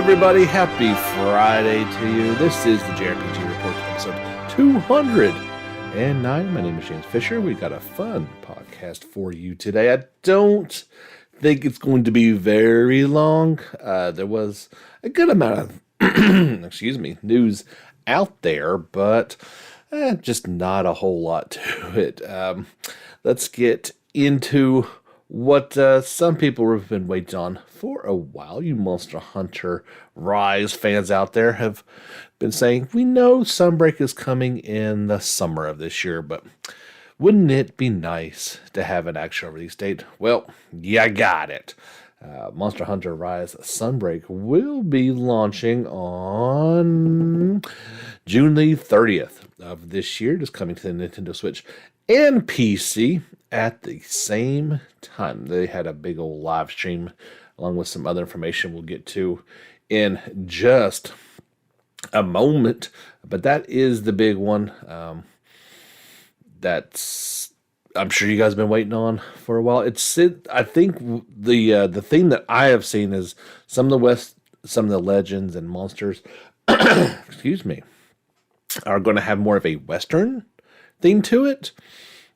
everybody. Happy Friday to you. This is the JRPG Report, episode 209. My name is James Fisher. We got a fun podcast for you today. I don't think it's going to be very long. There was a good amount of news out there, but just not a whole lot to it. Let's get into what some people have been waiting on for a while. You Monster Hunter Rise fans out there have been saying, we know Sunbreak is coming in the summer of this year, but wouldn't it be nice to have an actual release date? Well, you got it. Monster Hunter Rise Sunbreak will be launching on June the 30th of this year, just coming to the Nintendo Switch and PC at the same time. They had a big old live stream along with some other information we'll get to in just a moment. But that is the big one that's I'm sure you guys have been waiting on for a while. I think the thing that I have seen is some of the legends and monsters excuse me, are going to have more of a Western theme to it.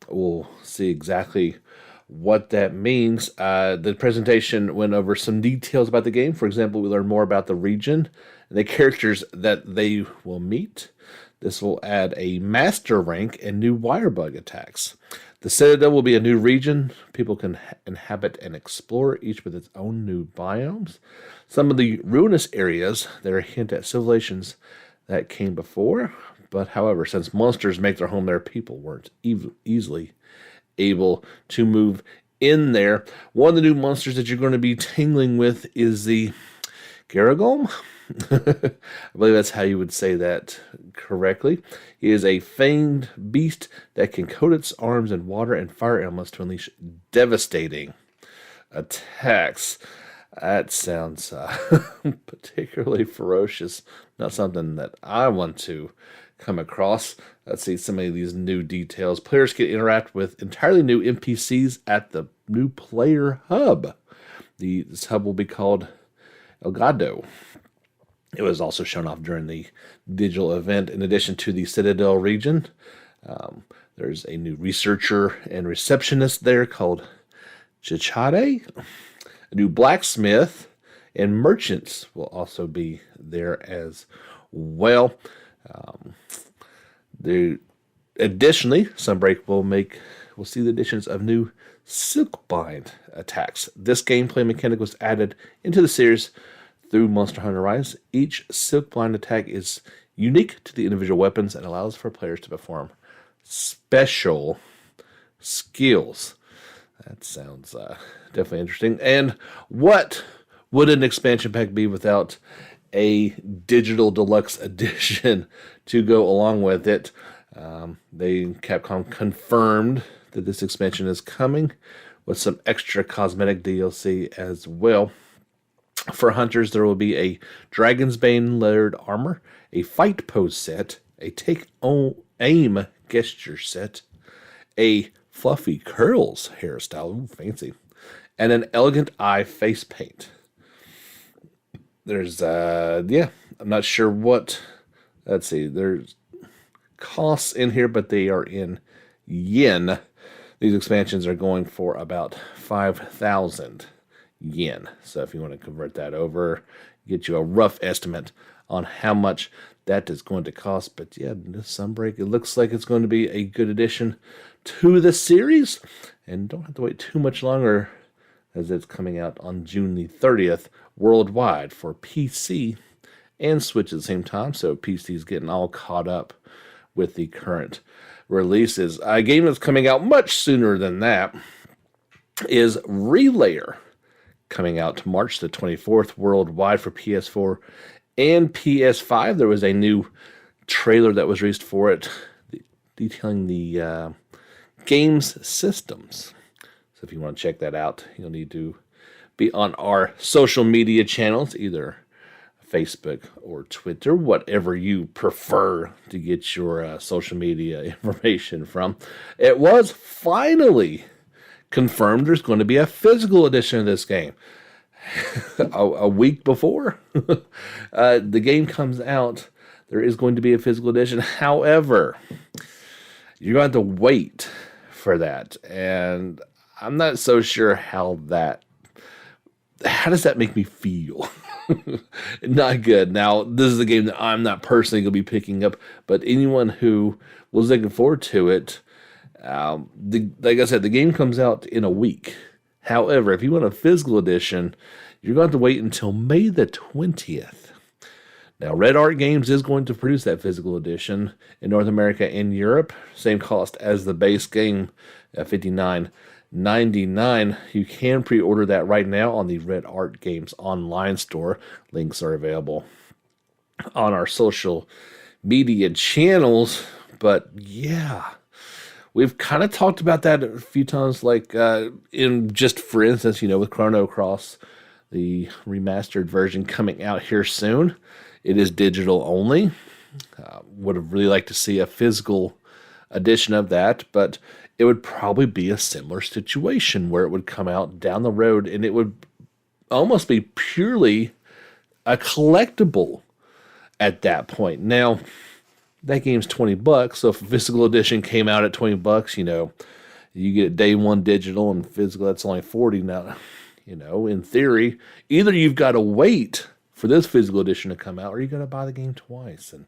We'll see exactly what that means. The presentation went over some details about the game. For example, we learned more about the region and the characters that they will meet. This will add a master rank and new wirebug attacks. The Citadel will be a new region people can inhabit and explore, each with its own new biomes. Some of the ruinous areas that are a hint at civilizations that came before. But however, since monsters make their home there, people weren't easily able to move in there. One of the new monsters that you're going to be tingling with is the Garagolm. I believe that's how you would say that correctly. He is a fanged beast that can coat its arms in water and fire elements to unleash devastating attacks. That sounds particularly ferocious. Not something that I want to come across. Let's see some of these new details. Players can interact with entirely new NPCs at the new player hub. This hub will be called Elgado. It was also shown off during the digital event. In addition to the Citadel region, there's a new researcher and receptionist there called Chichade. A new blacksmith and merchants will also be there as well. Additionally, Sunbreak will see the additions of new Silkbind attacks. This gameplay mechanic was added into the series through Monster Hunter Rise. Each Silkbind attack is unique to the individual weapons and allows for players to perform special skills. That sounds definitely interesting. And what would an expansion pack be without a digital deluxe edition to go along with it? Capcom confirmed that this expansion is coming with some extra cosmetic DLC as well. For hunters, there will be a Dragon's Bane layered armor, a fight pose set, a aim gesture set, a fluffy curls hairstyle, ooh, fancy, and an elegant eye face paint. There's, I'm not sure what, let's see, there's costs in here, but they are in yen. These expansions are going for about 5,000 yen. So if you want to convert that over, get you a rough estimate on how much that is going to cost. But yeah, this Sunbreak, it looks like it's going to be a good addition to the series. And don't have to wait too much longer, as it's coming out on June the 30th worldwide for PC and Switch at the same time. So PC is getting all caught up with the current releases. A game that's coming out much sooner than that is Relayer, coming out March the 24th worldwide for PS4 and PS5. There was a new trailer that was released for it detailing the game's systems. So if you want to check that out, you'll need to be on our social media channels, either Facebook or Twitter, whatever you prefer to get your social media information from. It was finally confirmed there's going to be a physical edition of this game. a week before the game comes out, there is going to be a physical edition. However, you're going to have to wait for that. And I'm not so sure how does that make me feel? Not good. Now, this is a game that I'm not personally going to be picking up, but anyone who was looking forward to it, like I said, the game comes out in a week. However, if you want a physical edition, you're going to have to wait until May the 20th. Now, Red Art Games is going to produce that physical edition in North America and Europe. Same cost as the base game at $59.99. You can pre-order that right now on the Red Art Games online store. Links are available on our social media channels. But yeah, we've kind of talked about that a few times, like in just for instance, with Chrono Cross, the remastered version coming out here soon. It is digital only. Would have really liked to see a physical edition of that, but it would probably be a similar situation where it would come out down the road and it would almost be purely a collectible at that point. Now, that game's $20, so if a physical edition came out at $20, you get day one digital and physical, that's only $40 now. In theory, either you've got to wait for this physical edition to come out, or you got to buy the game twice. And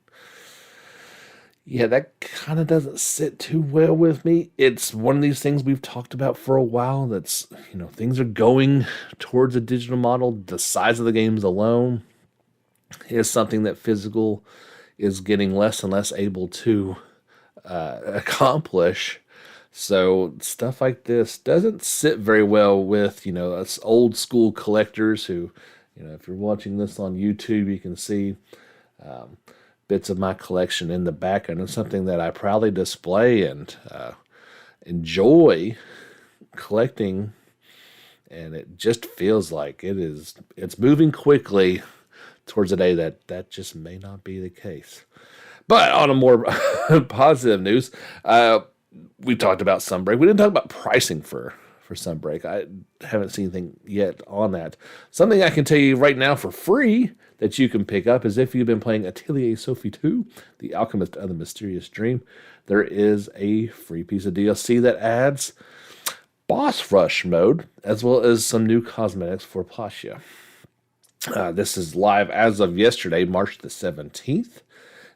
yeah, that kind of doesn't sit too well with me. It's one of these things we've talked about for a while. That's, things are going towards a digital model. The size of the games alone is something that physical is getting less and less able to accomplish. So stuff like this doesn't sit very well with, us old school collectors who, if you're watching this on YouTube, you can see bits of my collection in the background. It's something that I proudly display and enjoy collecting. And it just feels like it's moving quickly towards a day that just may not be the case. But on a more positive news, we talked about Sunbreak. We didn't talk about pricing for Sunbreak. I haven't seen anything yet on that. Something I can tell you right now for free that you can pick up is if you've been playing Atelier Sophie 2, The Alchemist of the Mysterious Dream, there is a free piece of DLC that adds boss rush mode, as well as some new cosmetics for Placia. This is live as of yesterday, March the 17th.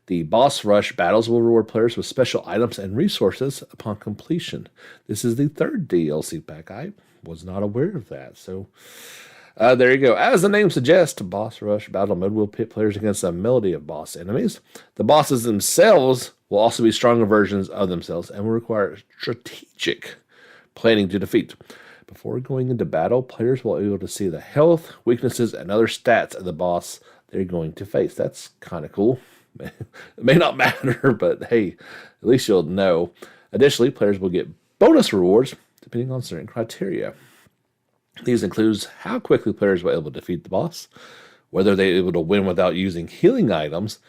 The boss rush battles will reward players with special items and resources upon completion. This is the third DLC pack. I was not aware of that. So there you go. As the name suggests, boss rush battle mode will pit players against a melody of boss enemies. The bosses themselves will also be stronger versions of themselves and will require strategic planning to defeat. Before going into battle, players will be able to see the health, weaknesses, and other stats of the boss they're going to face. That's kind of cool. It may not matter, but hey, at least you'll know. Additionally, players will get bonus rewards depending on certain criteria. These include how quickly players were able to defeat the boss, whether they were able to win without using healing items,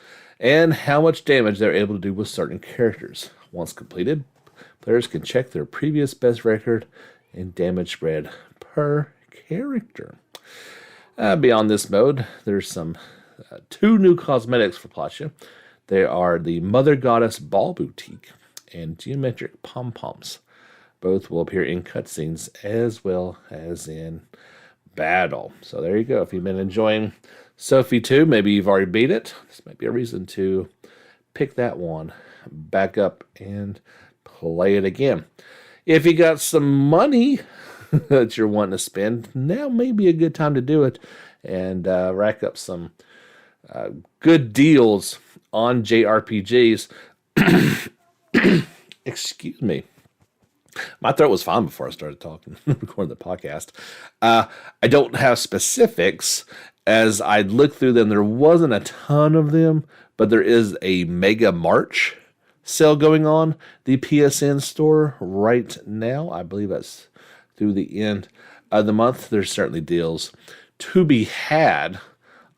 and how much damage they're able to do with certain characters. Once completed, players can check their previous best record and damage spread per character. Beyond this mode, there's some two new cosmetics for Placia. They are the Mother Goddess Ball Boutique and Geometric Pom-Poms. Both will appear in cutscenes as well as in battle. So there you go. If you've been enjoying Sophie 2, maybe you've already beat it. This might be a reason to pick that one back up and play it again. If you got some money that you're wanting to spend, now may be a good time to do it and rack up some good deals on JRPGs. Excuse me. My throat was fine before I started talking, recording the podcast. I don't have specifics. As I looked through them, there wasn't a ton of them, but there is a Mega March sale going on the PSN store right now. I believe that's through the end of the month. There's certainly deals to be had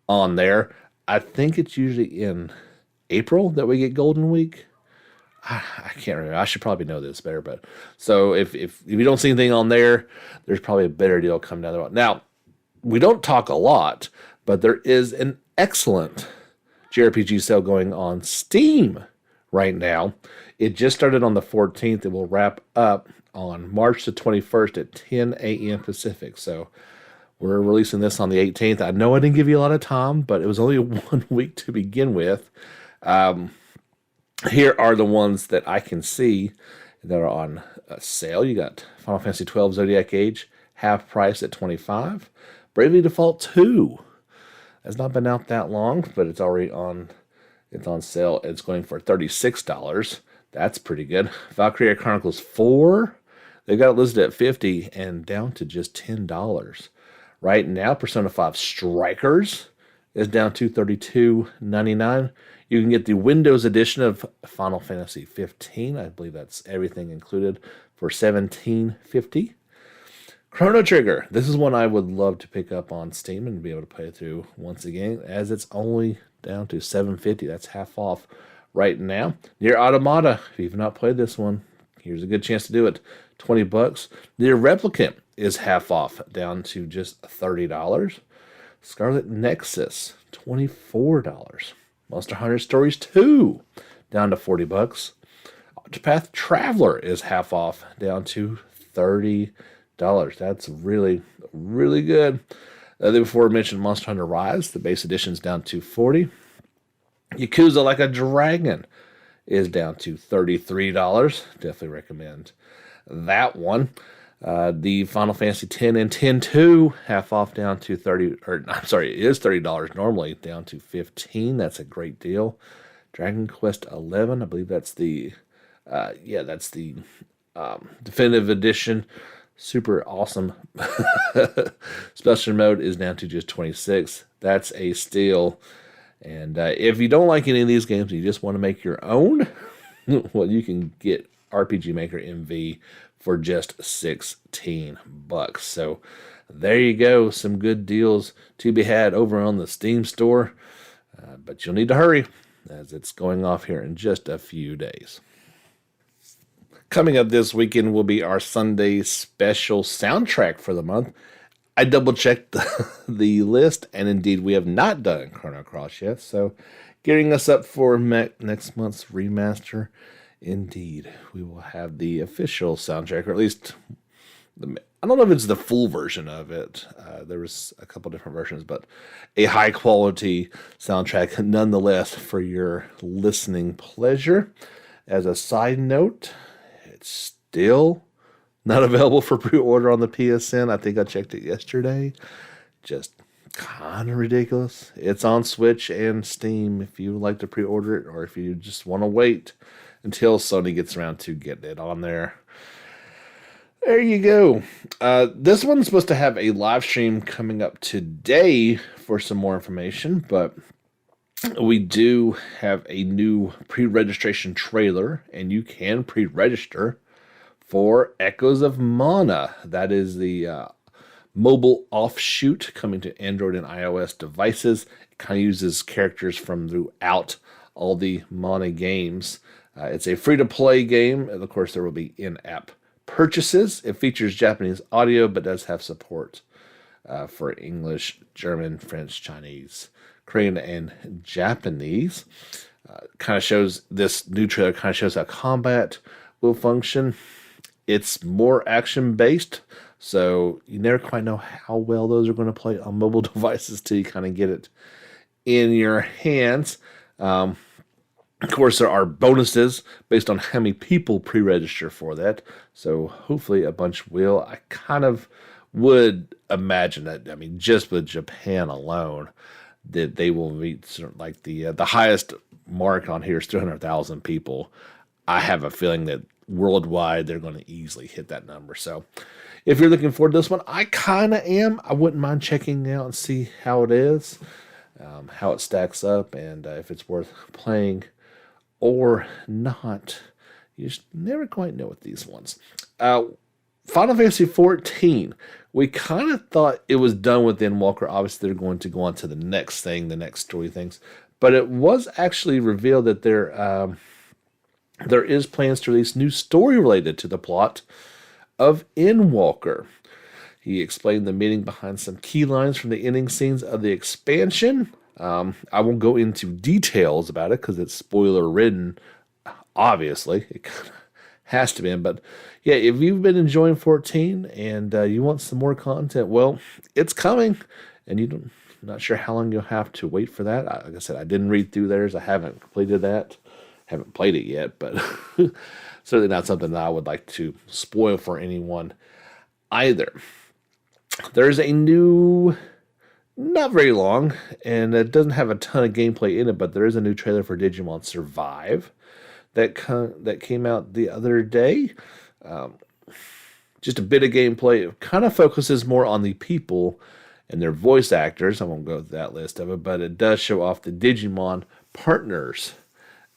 on there. I think it's usually in April that we get Golden Week. I can't remember. I should probably know this better, but so if you don't see anything on there, there's probably a better deal coming down the road. Now, we don't talk a lot, but there is an excellent JRPG sale going on Steam right now. It just started on the 14th. It will wrap up on March the 21st at 10 a.m. Pacific. So we're releasing this on the 18th. I know I didn't give you a lot of time, but it was only 1 week to begin with. Here are the ones that I can see that are on sale. You got Final Fantasy 12 Zodiac Age, half price at 25. Bravely Default 2 has not been out that long, but it's already on. It's on sale. It's going for $36. That's pretty good. Valkyria Chronicles 4, they got it listed at $50 and down to just $10. Right now, Persona 5 Strikers is down to $32.99. You can get the Windows edition of Final Fantasy 15. I believe that's everything included for $17.50. Chrono Trigger. This is one I would love to pick up on Steam and be able to play through once again, as it's only down to $7.50. That's half off right now. Nier Automata. If you've not played this one, here's a good chance to do it. $20. Nier Replicant is half off, down to just $30. Scarlet Nexus, $24. Monster Hunter Stories 2, down to $40. Octopath Traveler is half off, down to $30. That's really, really good. The before mentioned Monster Hunter Rise, the base edition is down to $40. Yakuza Like a Dragon is down to $33. Definitely recommend that one. The Final Fantasy X and X-2 half off, down to $30, or I'm sorry, it is $30 normally, down to $15. That's a great deal. Dragon Quest XI, I believe that's the definitive edition. Super awesome. Special mode is down to just $26. That's a steal. And if you don't like any of these games, you just want to make your own, well, you can get RPG Maker MV for just $16. So there you go. Some good deals to be had over on the Steam store. But you'll need to hurry, as it's going off here in just a few days. Coming up this weekend will be our Sunday special soundtrack for the month. I double-checked the list, and indeed we have not done Chrono Cross yet, so gearing us up for next month's remaster. Indeed, we will have the official soundtrack, or at least, I don't know if it's the full version of it. There was a couple different versions, but a high-quality soundtrack nonetheless for your listening pleasure. As a side note, it's still not available for pre-order on the PSN. I think I checked it yesterday. Just kind of ridiculous. It's on Switch and Steam if you would like to pre-order it, or if you just want to wait until Sony gets around to getting it on there. There you go. This one's supposed to have a live stream coming up today for some more information, but we do have a new pre-registration trailer, and you can pre-register for Echoes of Mana. That is the mobile offshoot coming to Android and iOS devices. It kind of uses characters from throughout all the Mana games. It's a free-to-play game, and of course there will be in-app purchases. It features Japanese audio, but does have support for English, German, French, Chinese, Korean, and Japanese. This new trailer kind of shows how combat will function. It's more action-based, so you never quite know how well those are going to play on mobile devices till you kind of get it in your hands. Of course, there are bonuses based on how many people pre-register for that, so hopefully a bunch will. I kind of would imagine that, I mean, just with Japan alone, that they will meet sort of like the highest mark on here is 300,000 people. I have a feeling that worldwide they're going to easily hit that number. So if you're looking forward to this one, I kind of am. I wouldn't mind checking out and see how it is, how it stacks up, and if it's worth playing or not. You just never quite know with these ones. Final Fantasy XIV. We kind of thought it was done with Endwalker. Obviously, they're going to go on to the next thing, the next story things. But it was actually revealed that there is plans to release new story related to the plot of Endwalker. He explained the meaning behind some key lines from the ending scenes of the expansion. I won't go into details about it because it's spoiler ridden, obviously. It kind of has to be. But yeah, if you've been enjoying 14 and you want some more content, well, it's coming. And not sure how long you'll have to wait for that. Like I said, I didn't read through theirs. I haven't completed that. Haven't played it yet, but certainly not something that I would like to spoil for anyone either. There's a new, not very long, and it doesn't have a ton of gameplay in it, but there is a new trailer for Digimon Survive that came out the other day. Just a bit of gameplay. It kind of focuses more on the people and their voice actors. I won't go through that list of it, but it does show off the Digimon partners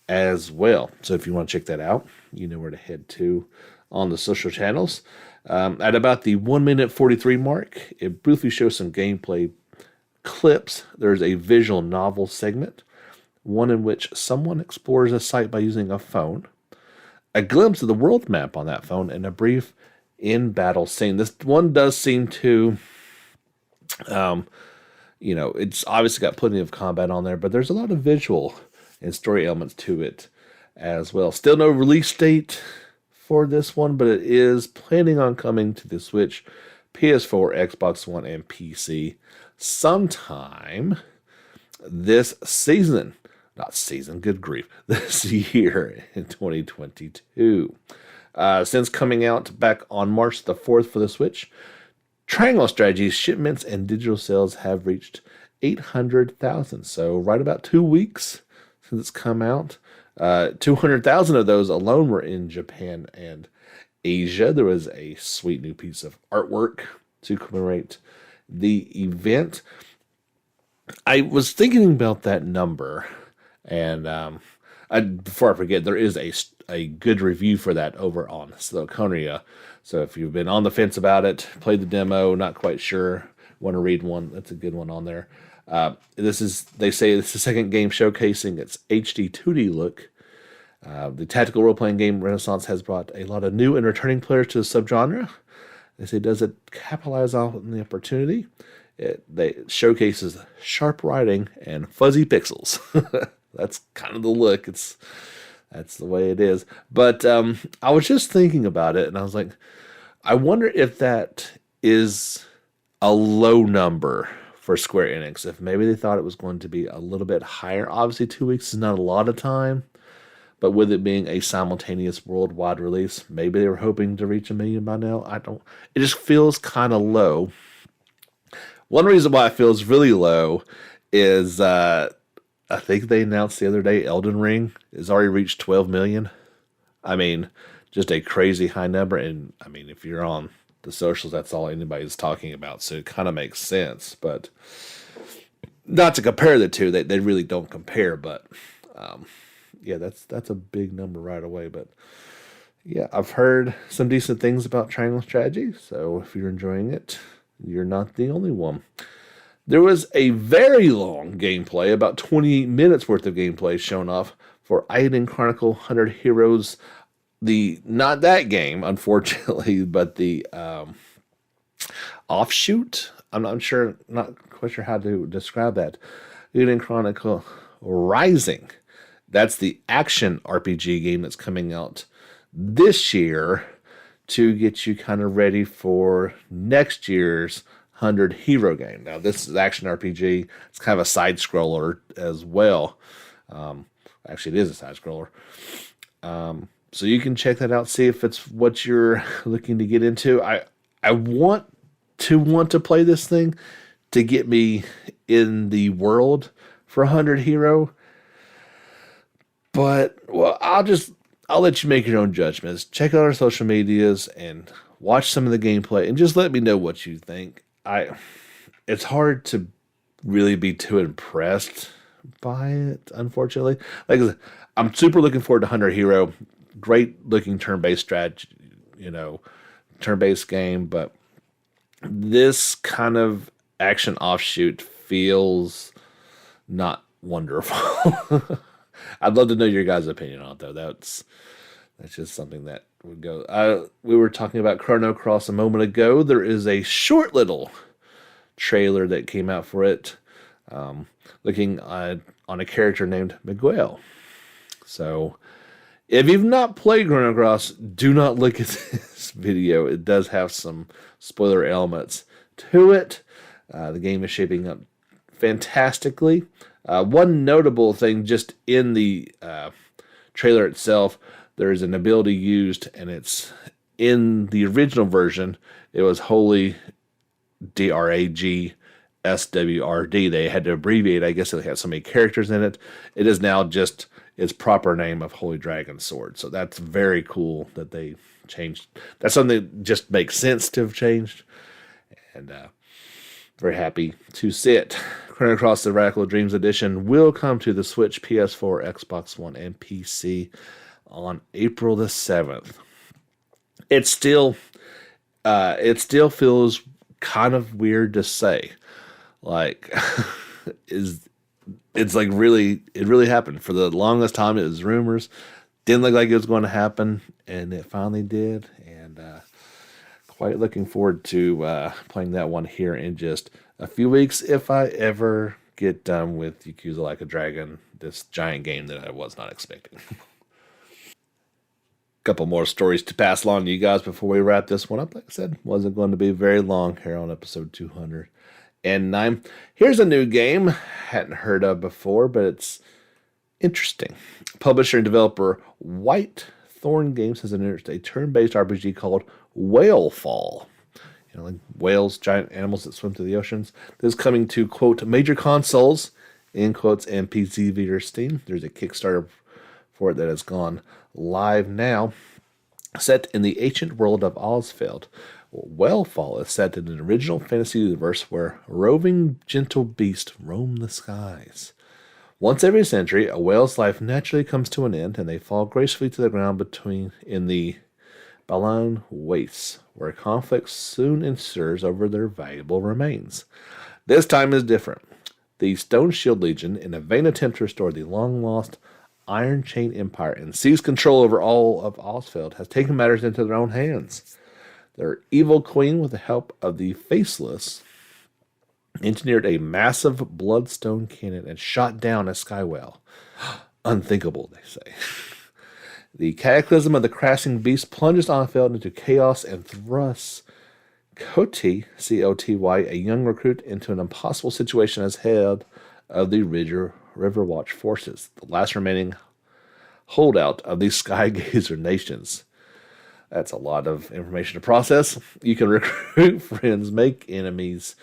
as well. So if you want to check that out, you know where to head to on the social channels. At about the 1 minute 43 mark, it briefly shows some gameplay clips. There's a visual novel segment, one in which someone explores a site by using a phone, a glimpse of the world map on that phone, and a brief in-battle scene. This one does seem to, it's obviously got plenty of combat on there, but there's a lot of visual and story elements to it as well. Still no release date for this one, but it is planning on coming to the Switch, PS4, Xbox One, and PC sometime this season. Not season, good grief. This year in 2022. Since coming out back on March the 4th for the Switch, Triangle Strategy's shipments and digital sales have reached 800,000. So right about 2 weeks since it's come out. 200,000 of those alone were in Japan and Asia. There was a sweet new piece of artwork to commemorate the event. I was thinking about that number, and before I forget, there is a good review for that over on Sloconia. So if you've been on the fence about it, played the demo, not quite sure, want to read one, that's a good one on there. They say it's the second game showcasing its HD 2D look. The tactical role-playing game renaissance has brought a lot of new and returning players to the subgenre. They say, does it capitalize on the opportunity? It showcases sharp writing and fuzzy pixels. That's kind of the look. That's the way it is. But I was just thinking about it, and I was like, I wonder if that is a low number for Square Enix. If maybe they thought it was going to be a little bit higher. Obviously, 2 weeks is not a lot of time. But with it being a simultaneous worldwide release, maybe they were hoping to reach 1 million by now. It just feels kind of low. One reason why it feels really low is I think they announced the other day Elden Ring has already reached 12 million. I mean, just a crazy high number. And I mean, if you're on the socials, that's all anybody's talking about. So it kind of makes sense. But not to compare the two, they really don't compare. But yeah, that's a big number right away. But yeah, I've heard some decent things about Triangle Strategy. So if you're enjoying it, you're not the only one. There was a very long gameplay, about 28 minutes worth of gameplay shown off for Aiden Chronicle 100 Heroes. Not that game, unfortunately, but the offshoot. I'm not quite sure how to describe that. Aiden Chronicle Rising. That's the action RPG game that's coming out this year to get you kind of ready for next year's 100 Hero game. Now, this is action RPG. It's kind of a side scroller as well. Actually, it is a side scroller. So you can check that out, see if it's what you're looking to get into. I want to play this thing to get me in the world for 100 Hero. But, well, I'll let you make your own judgments. Check out our social medias and watch some of the gameplay and just let me know what you think. It's hard to really be too impressed by it, unfortunately. Like I said, I'm super looking forward to 100 Hero. Great looking turn-based strategy, turn-based game, but this kind of action offshoot feels not wonderful. I'd love to know your guys' opinion on it, though. That's That's just something that would go. We were talking about Chrono Cross a moment ago. There is a short little trailer that came out for it, looking on a character named Miguel. So, if you've not played Chrono Cross, do not look at this video. It does have some spoiler elements to it. The game is shaping up fantastically. One notable thing just in the trailer itself, there's an ability used, and it's in the original version, it was Holy DRAG SWRD. They had to abbreviate. I guess it had so many characters in it. It is now just its proper name of Holy Dragon Sword. So that's very cool that they changed. That's something that just makes sense to have changed. And very happy to see it. Chrono Cross the Radical Dreams Edition will come to the Switch, PS4, Xbox One, and PC on April the 7th. It still feels kind of weird to say. Like, it's like it really happened. For the longest time, it was rumors. Didn't look like it was going to happen, and it finally did. And quite looking forward to playing that one here in just a few weeks if I ever get done with Yakuza Like a Dragon, this giant game that I was not expecting. Couple more stories to pass along to you guys before we wrap this one up. Like I said, wasn't going to be very long here on episode 209. Here's a new game, hadn't heard of before, but it's interesting. Publisher and developer White Thorn Games has announced a turn-based RPG called Whale Fall. You know, like whales, giant animals that swim through the oceans. This is coming to, quote, major consoles, in quotes, and PC Vita Steam. There's a Kickstarter for it that has gone live now. Set in the ancient world of Ozfeld, Whalefall is set in an original fantasy universe where roving gentle beasts roam the skies. Once every century, a whale's life naturally comes to an end, and they fall gracefully to the ground in the Balan Wastes, where conflict soon ensues over their valuable remains. This time is different. The Stone Shield Legion, in a vain attempt to restore the long-lost Iron Chain Empire and seize control over all of Ozfeld, has taken matters into their own hands. Their evil queen, with the help of the Faceless, engineered a massive bloodstone cannon and shot down a sky whale. Unthinkable, they say. The cataclysm of the crashing beast plunges Ozfeld into chaos and thrusts Coty, C-O-T-Y, a young recruit, into an impossible situation as head of the Riverwatch forces, the last remaining holdout of the Skygazer nations. That's a lot of information to process. You can recruit friends, make enemies,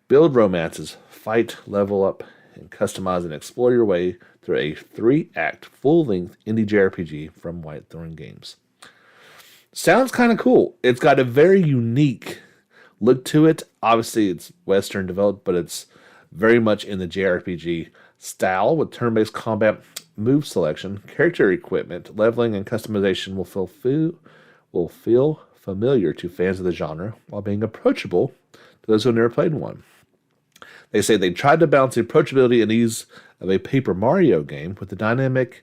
build romances, fight, level up, and customize and explore your way through a 3-act, full-length indie JRPG from Whitethorn Games. Sounds kind of cool. It's got a very unique look to it. Obviously, it's Western developed, but it's very much in the JRPG style with turn-based combat, move selection, character equipment, leveling, and customization will feel familiar to fans of the genre while being approachable to those who have never played one. They say they tried to balance the approachability and ease of a Paper Mario game with the dynamic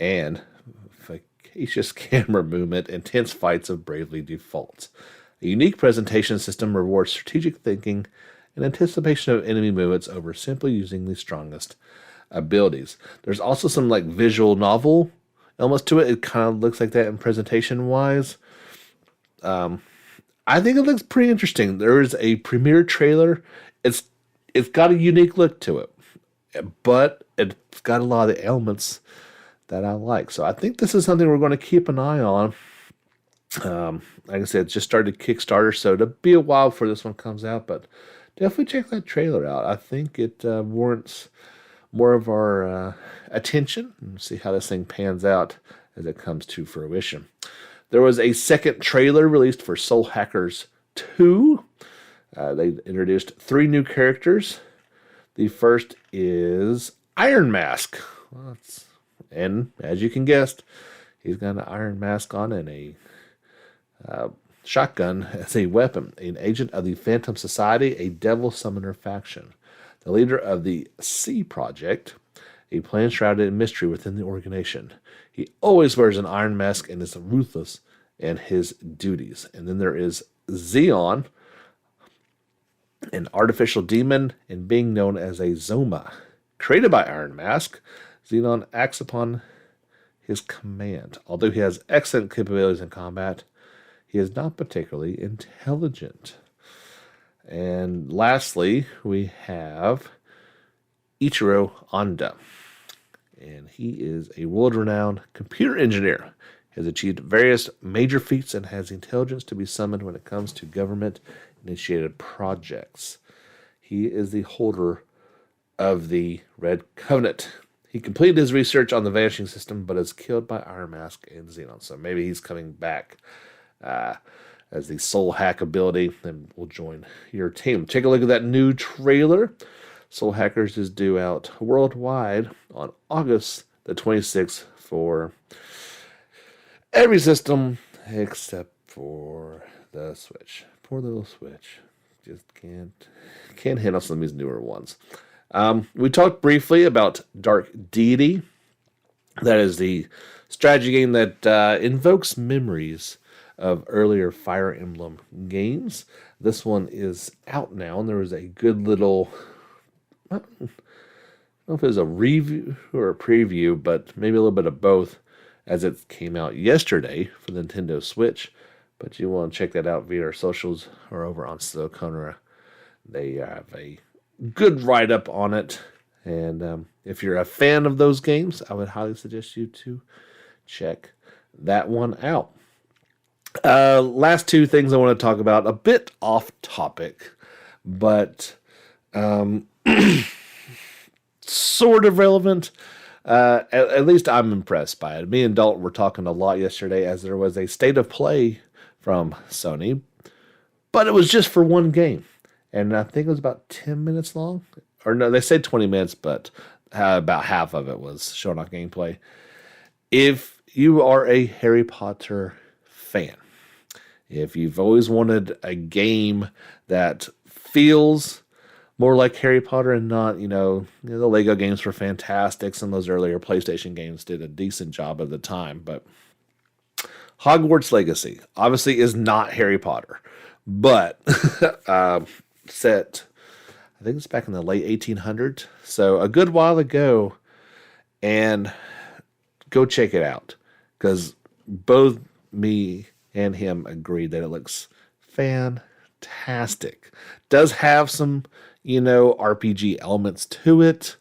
and vivacious camera movement and tense fights of Bravely Default. A unique presentation system rewards strategic thinking and anticipation of enemy movements over simply using the strongest abilities. There's also some like visual novel elements to it. It kind of looks like that in presentation wise. I think it looks pretty interesting. There is a premiere trailer. It's got a unique look to it, but it's got a lot of the elements that I like. So I think this is something we're going to keep an eye on. Like I said, it just started Kickstarter, so it'll be a while before this one comes out, but definitely check that trailer out. I think it warrants more of our attention and see how this thing pans out as it comes to fruition. There was a second trailer released for Soul Hackers 2. They introduced 3 new characters. The first is Iron Mask. And as you can guess, he's got an iron mask on and a shotgun as a weapon. An agent of the Phantom Society, a devil summoner faction. The leader of the C Project, a plan shrouded in mystery within the organization. He always wears an iron mask and is ruthless in his duties. And then there is Xeon, an artificial demon and being known as a Zoma. Created by Iron Mask, Xenon acts upon his command. Although he has excellent capabilities in combat, he is not particularly intelligent. And lastly, we have Ichiro Honda. And he is a world-renowned computer engineer. He has achieved various major feats and has intelligence to be summoned when it comes to government-initiated projects. He is the holder of the Red Covenant. He completed his research on the vanishing system, but is killed by Iron Mask and Xenon. So maybe he's coming back as the soul hack ability, and will join your team. Take a look at that new trailer. Soul Hackers is due out worldwide on August the 26th for every system except for the Switch. Poor little Switch. Just can't handle some of these newer ones. We talked briefly about Dark Deity. That is the strategy game that invokes memories of earlier Fire Emblem games. This one is out now, and there was a good little, I don't know if it was a review or a preview, but maybe a little bit of both, as it came out yesterday for the Nintendo Switch. But you want to check that out via our socials or over on Silicona. They have a good write-up on it. And if you're a fan of those games, I would highly suggest you to check that one out. Last two things I want to talk about, a bit off topic, but sort of relevant. At least I'm impressed by it. Me and Dalton were talking a lot yesterday as there was a state of play from Sony, but it was just for one game. And I think it was about 10 minutes long. Or no, they said 20 minutes, but about half of it was showing off gameplay. If you are a Harry Potter fan, if you've always wanted a game that feels more like Harry Potter and not, the Lego games were fantastic. Some of those earlier PlayStation games did a decent job at the time, but Hogwarts Legacy obviously is not Harry Potter, but set, I think it's back in the late 1800s, so a good while ago, and go check it out, because both me and him agreed that it looks fantastic. Does have some, RPG elements to it,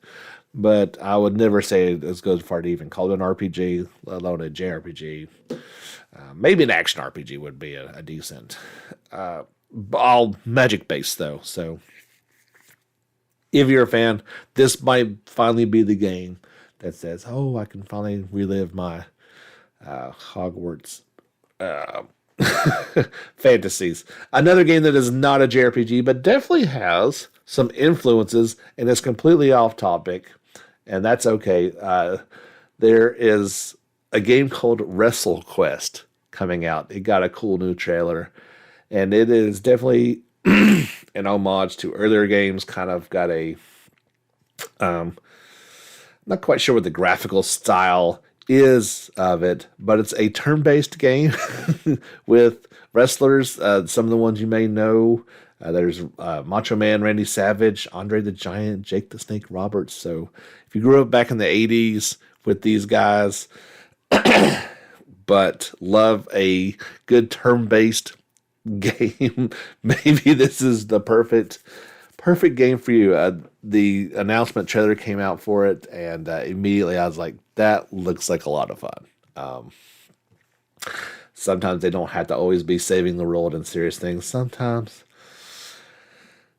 but I would never say it goes far to even call it an RPG, let alone a JRPG. Maybe an action RPG would be a decent, all magic based though. So if you're a fan, this might finally be the game that says, "Oh, I can finally relive my Hogwarts fantasies." Another game that is not a JRPG, but definitely has some influences and is completely off topic, and that's okay. There is a game called WrestleQuest coming out. It got a cool new trailer, and it is definitely an homage to earlier games. Kind of got a, not quite sure what the graphical style is of it, but it's a turn-based game with wrestlers. Some of the ones you may know. There's Macho Man Randy Savage, Andre the Giant, Jake the Snake Roberts. So if you grew up back in the 80s with these guys, but love a good turn-based game, maybe this is the perfect game for you. The announcement trailer came out for it, and immediately I was like, that looks like a lot of fun. Sometimes they don't have to always be saving the world and serious things. Sometimes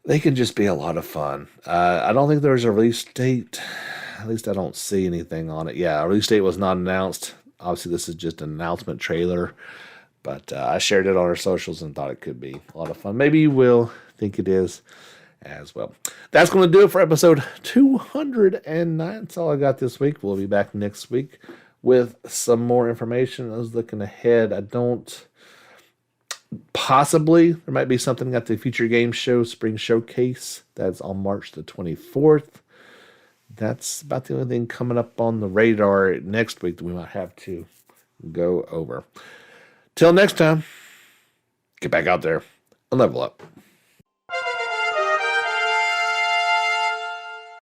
they can just be a lot of fun. I don't think there's a release date. At least I don't see anything on it. Yeah, a release date was not announced. Obviously, this is just an announcement trailer. But I shared it on our socials and thought it could be a lot of fun. Maybe you will think it is as well. That's going to do it for episode 209. That's all I got this week. We'll be back next week with some more information. I was looking ahead. Possibly, there might be something at the Future Game Show Spring Showcase. That's on March the 24th. that's about the only thing coming up on the radar next week that we might have to go over. Till next time, get back out there and level up.